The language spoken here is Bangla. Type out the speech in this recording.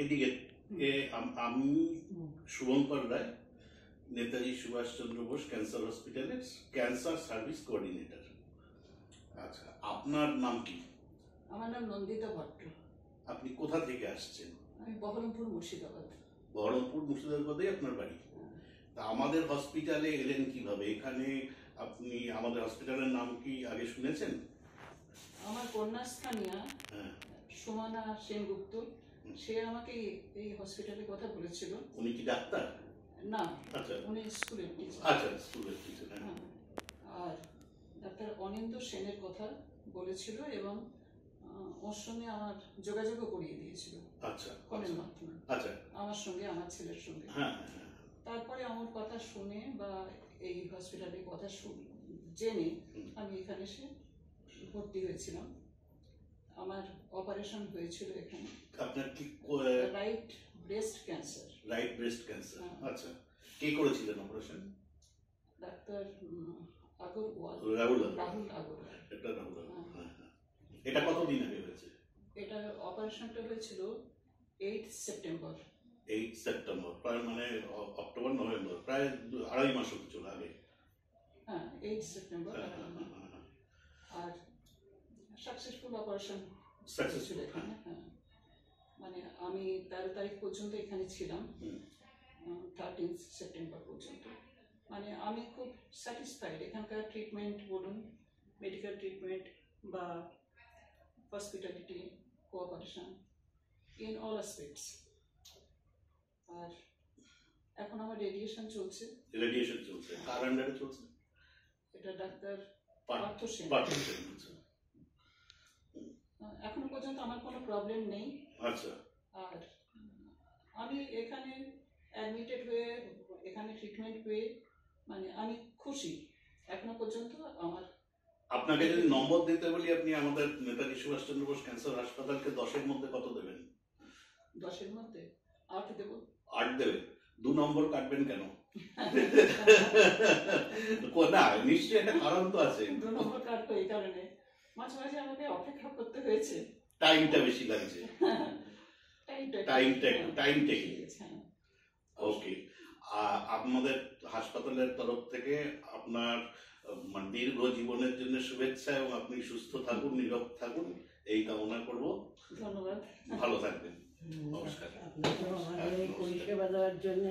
এদিকে আমি শুভঙ্কর রায়, নেতাজি সুভাষচন্দ্র বোস ক্যান্সার হসপিটালের ক্যান্সার সার্ভিস কোঅর্ডিনেটর। আচ্ছা, আপনার নাম কি? আমার নাম নন্দিতা ভট্ট। আপনি কোথা থেকে আসছেন? আমি বহরমপুর মুর্শিদাবাদ। বহরমপুর মুর্শিদাবাদে আপনার বাড়ি? তা আমাদের হসপিটালে এলেন কিভাবে? এখানে আপনি আমাদের হসপিটালের নাম কি আগে শুনেছেন? আমার কন্যাস্থানীয়া সুমনা সেনগুপ্ত, সে আমাকে এই হসপিটালের কথা বলেছিল। উনি কি ডাক্তার? না, আচ্ছা, উনি স্কুলের টিচার। আচ্ছা, স্কুলের টিচার। আর ডাক্তার অনিন্দ্য সেনের কথা বলেছিল এবং ওর সঙ্গে আমার যোগাযোগও করিয়ে দিয়েছিল। আচ্ছা, ফোনের মাধ্যমে। আচ্ছা, আমার সঙ্গে, আমার ছেলের সঙ্গে। হ্যাঁ। তারপরে আমার কথা শুনে বা এই হসপিটালের কথা জেনে আমি এখানে এসে ভর্তি হয়েছিলাম। আমার অপারেশন হয়েছিল এখানে। আপনার কি? Right breast cancer. Right breast cancer. আচ্ছা, কে করেছিলেন অপারেশন? ডাক্তার আগরওয়াল, রাহুল আগরওয়াল। এটা রাহুল। এটা কতদিন আগে হয়েছে? এটা অপারেশনটা হয়েছিল 8 সেপ্টেম্বর। 8 সেপ্টেম্বর, প্রায় মানে অক্টোবর নভেম্বর, প্রায় 2.5 মাস হতে চলে আগে। হ্যাঁ, 8 সেপ্টেম্বর। আর সাকসেসফুল অপারেশন ছিল এখানে। হ্যাঁ, মানে আমি 13 তারিখ পর্যন্ত এখানে ছিলাম, 13 সেপ্টেম্বর পর্যন্ত। মানে আমি খুব স্যাটিসফাইড এখানকার ট্রিটমেন্ট বলুন, মেডিকেল ট্রিটমেন্ট বা hospitality, cooperation in all aspects. আর এখন আমার রেডিয়েশন চলছে। কার আন্ডারে চলছে? এটা ডাক্তার পার্থ সেন। এখনো পর্যন্ত আমার কোনো প্রবলেম নেই। আচ্ছা। আর আমি এখানে অ্যাডমিটেড হয়ে এখানে ট্রিটমেন্ট পেয়ে মানে আমি খুশি এখনো পর্যন্ত। আমার আপনাকে যদি নম্বর দিতে বলি, আপনি আমাদের নেতাজি সুভাষচন্দ্র বোস ক্যান্সার হাসপাতালকে 10-এর মধ্যে কত দেবেন? 10-এর মধ্যে 8 দেব। 8 দেবেন? 2 নম্বর কাটবেন কেন? না, নিশ্চয়ই একটা কারণ তো আছে। 2 নম্বর কাটবো এই কারণে, মাঝে মাঝে আমাকে অপেক্ষা করতে হয়েছে, টাইমটা বেশি লাগছে। Time taking. ওকে। আমাদের হাসপাতালের তরফ থেকে আপনার দীর্ঘ জীবনের জন্য শুভেচ্ছা, এবং আপনি সুস্থ থাকুন, নীরব থাকুন, এই কামনা করব। ধন্যবাদ, ভালো থাকবেন। নমস্কার। আপনাকে আমাদের পরিষেবা দেওয়ার জন্য